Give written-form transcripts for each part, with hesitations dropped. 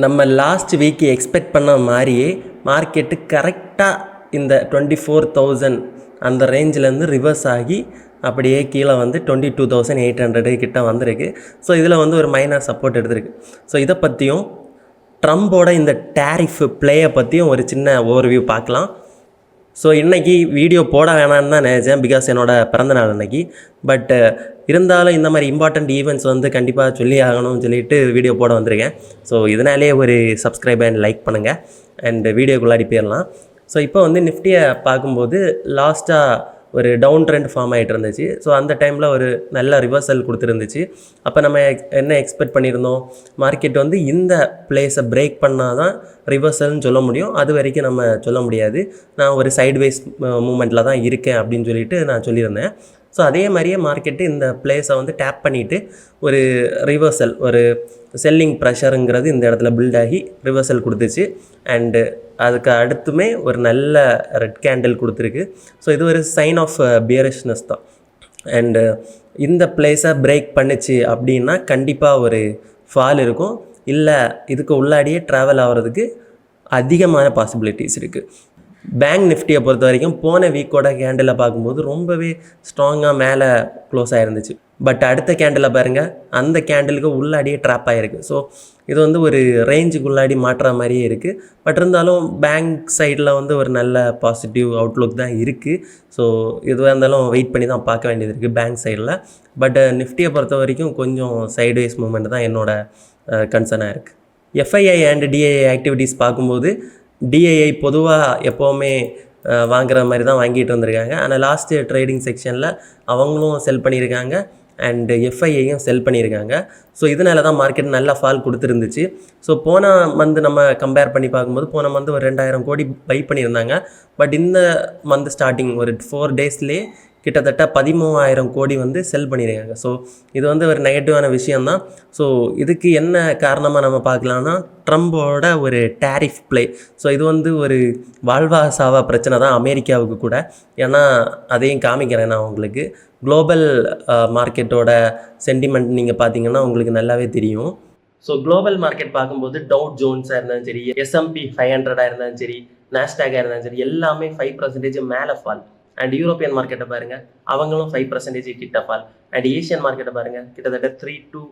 நம்ம last week expect பண்ண மாதிரியே மார்க்கெட்டு கரெக்டாக இந்த 24,000 அந்த ரேஞ்சிலேருந்து ரிவர்ஸ் ஆகி அப்படியே கீழே வந்து 22,800 கிட்ட வந்திருக்கு. ஸோ இதில் வந்து ஒரு மைனர் சப்போர்ட் எடுத்திருக்கு. ஸோ இதை பற்றியும் ட்ரம்போட இந்த டேரிஃப் பிளேயை பற்றியும் ஒரு சின்ன ஓவர்வியூ பார்க்கலாம். ஸோ இன்றைக்கி வீடியோ போட வேணான்னு தான் நினச்சேன், பிகாஸ் என்னோடய பிறந்தநாள் அன்றைக்கி. பட் இருந்தாலும் இந்த மாதிரி இம்பார்ட்டண்ட் ஈவெண்ட்ஸ் வந்து கண்டிப்பாக சொல்லி ஆகணும்னு சொல்லிட்டு வீடியோ போட வந்திருக்கேன். ஸோ இதனாலே ஒரு சப்ஸ்கிரைப் அண்ட் லைக் பண்ணுங்கள் அண்ட் வீடியோக்குள்ளாடி போயிடலாம். ஸோ இப்போ வந்து நிஃப்டியை பார்க்கும்போது லாஸ்ட்டாக ஒரு டவுன் ட்ரெண்ட் ஃபார்ம் ஆகிட்டு இருந்துச்சு. ஸோ அந்த டைமில் ஒரு நல்ல ரிவர்சல் கொடுத்துருந்துச்சு. அப்போ நம்ம என்ன எக்ஸ்பெக்ட் பண்ணியிருந்தோம், மார்க்கெட் வந்து இந்த பிளேஸை பிரேக் பண்ணால் தான் ரிவர்சல்னு சொல்ல முடியும், அது வரைக்கும் நம்ம சொல்ல முடியாது, நான் ஒரு சைட்வேஸ் மூமெண்ட்டில் தான் இருக்கேன் அப்படின்னு சொல்லிட்டு நான் சொல்லியிருந்தேன். ஸோ அதே மாதிரியே மார்க்கெட்டு இந்த பிளேஸை வந்து டேப் பண்ணிவிட்டு ஒரு ரிவர்சல், ஒரு செல்லிங் ப்ரெஷருங்கிறது இந்த இடத்துல பில்ட் ஆகி ரிவர்சல் கொடுத்துச்சு. அண்டு அதுக்கு அடுத்துமே ஒரு நல்ல ரெட் கேண்டில் கொடுத்துருக்கு. ஸோ இது ஒரு சைன் ஆஃப் பியரிஷ்னஸ் தான். அண்டு இந்த பிளேஸை பிரேக் பண்ணிச்சு அப்படின்னா கண்டிப்பாக ஒரு ஃபால் இருக்கும், இல்லை இதுக்கு உள்ளாடியே ட்ராவல் ஆகிறதுக்கு அதிகமான பாசிபிலிட்டிஸ் இருக்குது. பேங்க் நிஃப்டியை பொறுத்த வரைக்கும் போன வீக்கோட கேண்டில் பார்க்கும்போது ரொம்பவே ஸ்ட்ராங்காக மேலே க்ளோஸ் ஆகிருந்துச்சு. பட் அடுத்த கேண்டில் பாருங்கள், அந்த கேண்டிலுக்கு உள்ளாடியே ட்ராப் ஆகிருக்கு. ஸோ இது வந்து ஒரு ரேஞ்சுக்கு உள்ளாடி மாற்றுற மாதிரியே இருக்குது. பட் இருந்தாலும் பேங்க் சைடில் வந்து ஒரு நல்ல பாசிட்டிவ் அவுட்லுக் தான் இருக்குது. ஸோ எதுவாக இருந்தாலும் வெயிட் பண்ணி தான் பார்க்க வேண்டியது இருக்குது பேங்க் சைடில். பட் நிஃப்டியை பொறுத்த வரைக்கும் கொஞ்சம் சைட்வேஸ் மூமெண்ட் தான் என்னோடய கன்சர்னாக இருக்குது. எஃப்ஐஐ அண்ட் டிஐஐ ஆக்டிவிட்டீஸ் பார்க்கும்போது டிஐஐ பொதுவாக எப்போவுமே வாங்குற மாதிரி தான் வாங்கிட்டு வந்திருக்காங்க. ஆனால் லாஸ்ட்டு ட்ரேடிங் செக்ஷனில் அவங்களும் செல் பண்ணியிருக்காங்க அண்டு எஃப்ஐஐயும் செல் பண்ணியிருக்காங்க. ஸோ இதனால தான் மார்க்கெட் நல்லா ஃபால் கொடுத்துருந்துச்சு. ஸோ போன மந்த் நம்ம கம்பேர் பண்ணி பார்க்கும்போது போன மந்த் ஒரு 2,000 கோடி பை பண்ணியிருந்தாங்க. பட் இந்த மந்த் ஸ்டார்டிங் ஒரு 4 டேஸ்லேயே கிட்டத்தட்ட 13,000 கோடி வந்து செல் பண்ணியிருக்காங்க. ஸோ இது வந்து ஒரு நெகட்டிவான விஷயந்தான். ஸோ இதுக்கு என்ன காரணமாக நம்ம பார்க்கலான்னா, ட்ரம்போட ஒரு டேரிஃப் பிளே. ஸோ இது வந்து ஒரு வாழ்வா சாவா பிரச்சனை தான் அமெரிக்காவுக்கு கூட. ஏன்னா அதையும் காமிக்கிறேன் நான் உங்களுக்கு. குளோபல் மார்க்கெட்டோட சென்டிமெண்ட் நீங்கள் பார்த்தீங்கன்னா உங்களுக்கு நல்லாவே தெரியும். ஸோ குளோபல் மார்க்கெட் பார்க்கும்போது டவு ஜோன்ஸாக இருந்தாலும் சரி, S&P 500 இருந்தாலும் சரி, நாஸ்டாக்காக இருந்தாலும் சரி, எல்லாமே 5% மேலே ஃபால். அண்ட் யூரோப்பியன் மார்க்கெட்டை பாருங்கள், அவங்களும் 5% கிட்ட ஃபால். அண்ட் ஏஷியன் மார்க்கெட்டை பாருங்கள், கிட்டத்தட்ட 3 to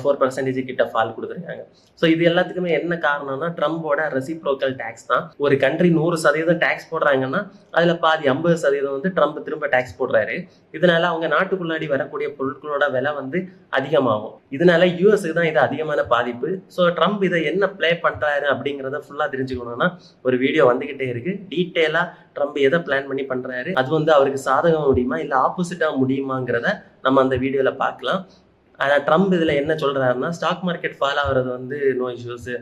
4% கிட்ட ஃபால் கொடுத்துருக்காங்க. ஸோ இது எல்லாத்துக்குமே என்ன காரணம்னா, ட்ரம்போட ரெசிப்ரோக்கல் டேக்ஸ் தான். ஒரு கண்ட்ரி 100% டேக்ஸ் போடுறாங்கன்னா அதில் பாதி 50% வந்து ட்ரம்ப் திரும்ப டேக்ஸ் போடுறாரு. இதனால அவங்க நாட்டுக்குள்ளாடி வரக்கூடிய பொருட்களோட விலை வந்து அதிகமாகும். இதனால யூஎஸ்க்கு தான் இது அதிகமான பாதிப்பு. ஸோ ட்ரம்ப் இதை என்ன பிளே பண்ணுறாரு அப்படிங்கிறத ஃபுல்லாக தெரிஞ்சுக்கணும்னா ஒரு வீடியோ வந்துக்கிட்டே இருக்குது. டீட்டெயிலாக ட்ரம்ப் எதை பிளான் பண்ணி பண்ணுறாரு, அது வந்து அவருக்கு சாதகம் முடியுமா இல்லை ஆப்போசிட்டாக முடியுமாங்கிறத நம்ம அந்த வீடியோவில் பார்க்கலாம். ஆனால் ட்ரம்ப் இதில் என்ன சொல்கிறாருன்னா, ஸ்டாக் மார்க்கெட் ஃபால் ஆகிறது வந்து நோ இஷ்யூஸு,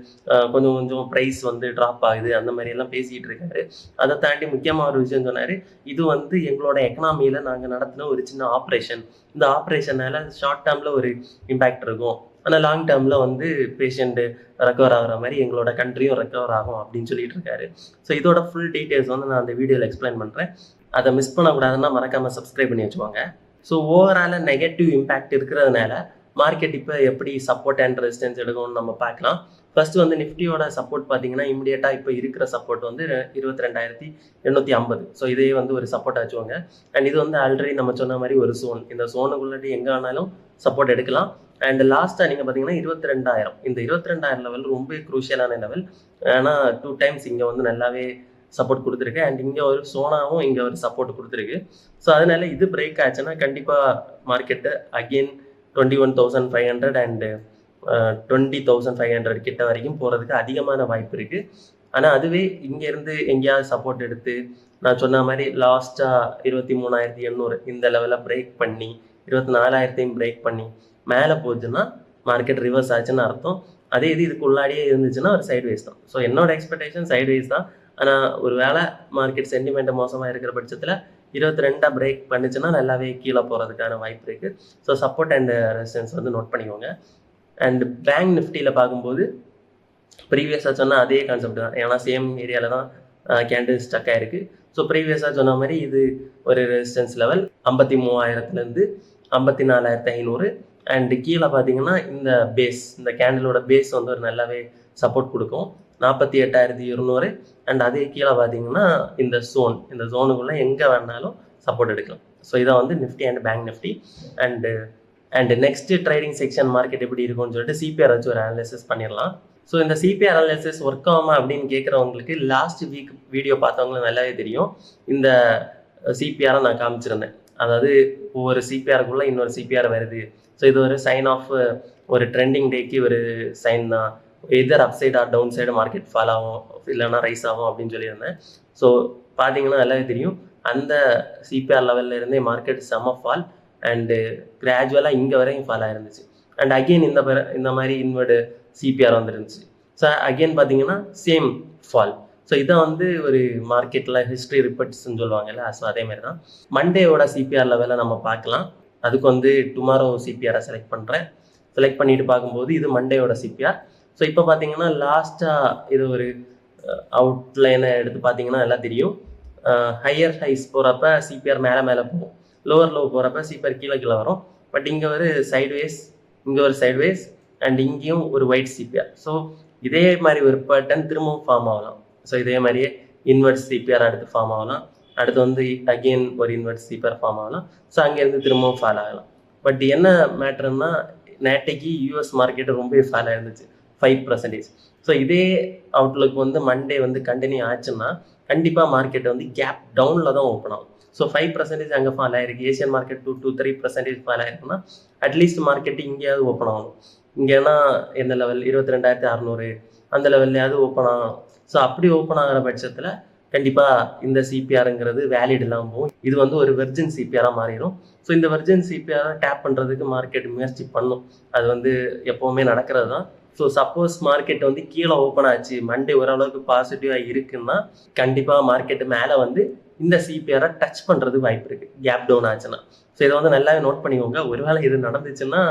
கொஞ்சம் கொஞ்சம் ப்ரைஸ் வந்து ட்ராப் ஆகுது, அந்த மாதிரியெல்லாம் பேசிகிட்டு இருக்காரு. அதை தாண்டி முக்கியமாக ஒரு விஷயம் சொன்னார், இது வந்து எங்களோட எக்கனாமியில் நாங்கள் நடத்தின ஒரு சின்ன ஆப்ரேஷன். இந்த ஆப்ரேஷனால் ஷார்ட் டேர்மில் ஒரு இம்பேக்ட் இருக்கும், ஆனால் லாங் டேர்மில் வந்து பேஷண்ட்டு ரெக்கவர் ஆகிற மாதிரி எங்களோட கண்ட்ரியும் ரெக்கவர் ஆகும் அப்படின்னு சொல்லிட்டு இருக்காரு. ஸோ இதோட ஃபுல் டீட்டெயில்ஸ் வந்து நான் அந்த வீடியோவில் எக்ஸ்பிளைன் பண்ணுறேன். அதை மிஸ் பண்ணக்கூடாதுன்னா மறக்காமல் சப்ஸ்கிரைப் பண்ணி வச்சுக்கோங்க. ஸோ ஓவராலாக நெகட்டிவ் இம்பேக்ட் இருக்கிறதுனால மார்க்கெட் இப்போ எப்படி சப்போர்ட் அண்ட் ரெசிஸ்டன்ஸ் எடுக்கணும்னு நம்ம பார்க்கலாம். ஃபர்ஸ்ட் வந்து நிஃப்டியோட சப்போர்ட் பார்த்தீங்கன்னா இமிடியேட்டாக இப்போ இருக்கிற சப்போர்ட் வந்து 22,850. ஸோ இதே வந்து ஒரு சப்போர்ட் ஆச்சுவாங்க. அண்ட் இது வந்து ஆல்ரெடி நம்ம சொன்ன மாதிரி ஒரு சோன், இந்த சோனுக்குள்ளாடி எங்கே ஆனாலும் சப்போர்ட் எடுக்கலாம். அண்ட் லாஸ்ட்டாக நீங்கள் பார்த்தீங்கன்னா 22,000, இந்த 22,000 லெவல் ரொம்ப குரூஷியலான லெவல். ஏன்னா 2 times இங்கே வந்து நல்லாவே சப்போர்ட் கொடுத்துருக்கு. அண்ட் இங்கே ஒரு சோனாவும் இங்கே ஒரு சப்போர்ட் கொடுத்துருக்கு. ஸோ அதனால இது பிரேக் ஆச்சுன்னா கண்டிப்பாக மார்க்கெட்டு அகெயின் 21,500 அண்டு 20,500 கிட்ட வரைக்கும் போகிறதுக்கு அதிகமான வாய்ப்பு இருக்குது. ஆனால் அதுவே இங்கேருந்து எங்கேயாவது சப்போர்ட் எடுத்து நான் சொன்ன மாதிரி லாஸ்ட்டாக 23,800 இந்த லெவலில் பிரேக் பண்ணி 24,000 பிரேக் பண்ணி மேலே போச்சுன்னா மார்க்கெட் ரிவர்ஸ் ஆச்சுன்னு அர்த்தம். அதே இது இதுக்கு உள்ளாடியே இருந்துச்சுன்னா ஒரு சைட்வேஸ் தான். ஸோ என்னோட எக்ஸ்பெக்டேஷன் சைட்வேஸ் தான். ஆனால் ஒரு வேளை மார்க்கெட் சென்டிமெண்ட் மோசமாக இருக்கிற பட்சத்தில் 22 பிரேக் பண்ணிச்சுன்னா நல்லாவே கீழே போகிறதுக்கான வாய்ப்பு இருக்குது. ஸோ சப்போர்ட் அண்ட் ரெசிஸ்டன்ஸ் வந்து நோட் பண்ணிக்கோங்க. அண்ட் பேங்க் நிஃப்டியில் பார்க்கும்போது ப்ரீவியஸாக சொன்னால் அதே கான்செப்ட் தான். ஏன்னா சேம் ஏரியாவில் தான் கேண்டில் ஸ்டக் ஆகிருக்கு. ஸோ ப்ரீவியஸாக சொன்ன மாதிரி இது ஒரு ரெசிஸ்டன்ஸ் லெவல் 53,000 54,500. அண்டு கீழே பார்த்தீங்கன்னா இந்த பேஸ், இந்த கேண்டிலோட பேஸ் வந்து ஒரு நல்லாவே சப்போர்ட் கொடுக்கும் 48,200. அண்ட் அதே கீழே பார்த்தீங்கன்னா இந்த ஜோனுக்குள்ளே எங்கே வேணாலும் சப்போர்ட் எடுக்கலாம். ஸோ இதான் வந்து Nifty and bank Nifty. And next trading section market எப்படி இருக்கும்னு சொல்லிட்டு சிபிஆர் வச்சு ஒரு அனாலிசிஸ் பண்ணிடலாம். ஸோ இந்த சிபிஆர் அனாலிசிஸ் ஒர்க் ஆகுமா அப்படின்னு கேட்குறவங்களுக்கு லாஸ்ட் வீக் வீடியோ பார்த்தவங்களுக்கு நல்லாவே தெரியும். இந்த சிபிஆரை நான் காமிச்சிருந்தேன். அதாவது ஒவ்வொரு சிபிஆருக்குள்ளே இன்னொரு சிபிஆர் வருது. ஸோ இது ஒரு சைன் ஆஃப் ஒரு ட்ரெண்டிங் டேக்கு ஒரு சைன் தான். Either upside or downside market fall ஆகும், இல்லைன்னா ரைஸ் ஆகும் அப்படின்னு சொல்லியிருந்தேன். ஸோ பார்த்தீங்கன்னா நல்லாவே தெரியும், அந்த சிபிஆர் லெவலில் இருந்தே மார்க்கெட் செம்ம ஃபால் அண்டு கிராஜுவலாக இங்கே வரையும் ஃபால் ஆயிருந்துச்சு. அண்ட் அகெயின் இந்த மாதிரி இன்வெர்டு சிபிஆர் வந்துருந்துச்சு. ஸோ அகெயின் பார்த்தீங்கன்னா சேம் ஃபால். ஸோ இதை வந்து ஒரு மார்க்கெட்டில் ஹிஸ்ட்ரி ரிப்போர்ட்ஸ்ன்னு சொல்லுவாங்கல்ல, ஸோ அதேமாதிரி தான் மண்டேயோட சிபிஆர் லெவலில் நம்ம பார்க்கலாம். அதுக்கு வந்து டுமாரோ சிபிஆரை செலக்ட் பண்ணுறேன். செலக்ட் பண்ணிட்டு பார்க்கும்போது இது மண்டேயோட சிபிஆர். ஸோ இப்போ பார்த்தீங்கன்னா லாஸ்ட்டாக இது ஒரு அவுட்லைனை எடுத்து பார்த்தீங்கன்னா எல்லாம் தெரியும். ஹையர் ஹைஸ் போகிறப்ப சிபிஆர் மேலே போகும், லோவர் லோ போகிறப்ப சிபிஆர் கீழே வரும். பட் இங்கே ஒரு சைட்வேஸ், இங்கே ஒரு சைட்வேஸ் அண்ட் இங்கேயும் ஒரு ஒயிட் சிபிஆர். ஸோ இதே மாதிரி ஒரு பேட்டர்ன் திரும்பவும் ஃபார்ம் ஆகலாம். ஸோ இதே மாதிரியே இன்வெர்ஸ் சிபிஆர் அடுத்து ஃபார்ம் ஆகலாம். அடுத்து வந்து அகெயின் ஒரு இன்வெர்ஸ் சிபிஆர் ஃபார்ம் ஆகலாம். ஸோ அங்கேருந்து திரும்பவும் ஃபால் ஆகலாம். பட் என்ன மேட்டர்னா, நேற்றைக்கு யூஎஸ் மார்க்கெட் ரொம்ப ஃபால் ஆயிருந்துச்சு 5%. ஸோ இதே அவுட்லுக் வந்து மண்டே வந்து கண்டினியூ ஆச்சுன்னா கண்டிப்பாக மார்க்கெட் வந்து கேப் டவுனில் தான் ஓப்பன் ஆகும். ஸோ 5% அங்கே ஃபால் ஆயிருக்கு. ஏஷியன் மார்க்கெட் 2-3% ஃபால் ஆயிருக்குன்னா அட்லீஸ்ட் மார்க்கெட் இங்கேயாவது ஓப்பன் ஆகணும். இங்கேனா எந்த லெவல் 22,600 அந்த லெவல்லையாவது ஓப்பன் ஆகணும். ஸோ அப்படி ஓப்பன் ஆகிற பட்சத்தில் கண்டிப்பாக இந்த சிபிஆருங்கிறது வேலிட் இல்லாமல் போகும். இது வந்து ஒரு வெர்ஜின் சிபிஆராக மாறிடும். ஸோ இந்த வெர்ஜின் சிபிஆரை டேப் பண்ணுறதுக்கு மார்க்கெட் முயற்சி பண்ணும். அது வந்து எப்போவுமே நடக்கிறது தான். ஸோ சப்போஸ் மார்க்கெட் வந்து கீழே ஓப்பன் ஆச்சு, மண்டே ஓரளவுக்கு பாசிட்டிவாக இருக்குன்னா கண்டிப்பாக மார்க்கெட்டு மேலே வந்து இந்த சிபிஆரை டச் பண்ணுறதுக்கு வாய்ப்பு இருக்குது, கேப் டவுன் ஆச்சுன்னா. ஸோ இதை வந்து நல்லாவே நோட் பண்ணிக்கோங்க. ஒருவேளை இது நடந்துச்சுன்னா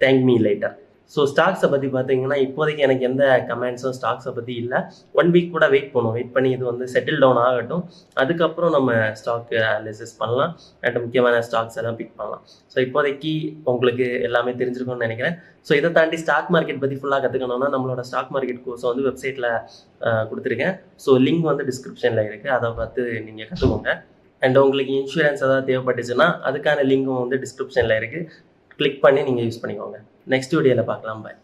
தேங்க் மீ லைட்டர். ஸோ ஸ்டாக்ஸை பற்றி பார்த்தீங்கன்னா இப்போதைக்கு எனக்கு எந்த கமெண்ட்ஸும் ஸ்டாக்ஸை பற்றி இல்லை. 1 வீக் கூட வெயிட் பண்ணி இது வந்து செட்டில் டவுன் ஆகட்டும். அதுக்கப்புறம் நம்ம ஸ்டாக் அனாலிசிஸ் பண்ணலாம் அண்ட் முக்கியமான ஸ்டாக்ஸ் எல்லாம் பிக் பண்ணலாம். ஸோ இப்போதைக்கு உங்களுக்கு எல்லாமே தெரிஞ்சிருக்கும்னு நினைக்கிறேன். ஸோ இதை தாண்டி ஸ்டாக் மார்க்கெட் பற்றி ஃபுல்லாக கற்றுக்கணும்னா நம்மளோட ஸ்டாக் மார்க்கெட் கோர்ஸை வந்து வெப்சைட்டில் கொடுத்துருக்கேன். ஸோ லிங்க் வந்து டிஸ்கிரிப்ஷனில் இருக்குது, அதை பார்த்து நீங்கள் கற்றுக்கோங்க. அண்ட் உங்களுக்கு இன்சூரன்ஸ் ஏதாவது தேவைப்பட்டுச்சுன்னா அதுக்கான லிங்க்கும் வந்து டிஸ்கிரிப்ஷனில் இருக்குது, கிளிக் பண்ணி நீங்கள் யூஸ் பண்ணிக்கோங்க. நெக்ஸ்ட் வீடியோவில் பார்க்கலாம். பாய்.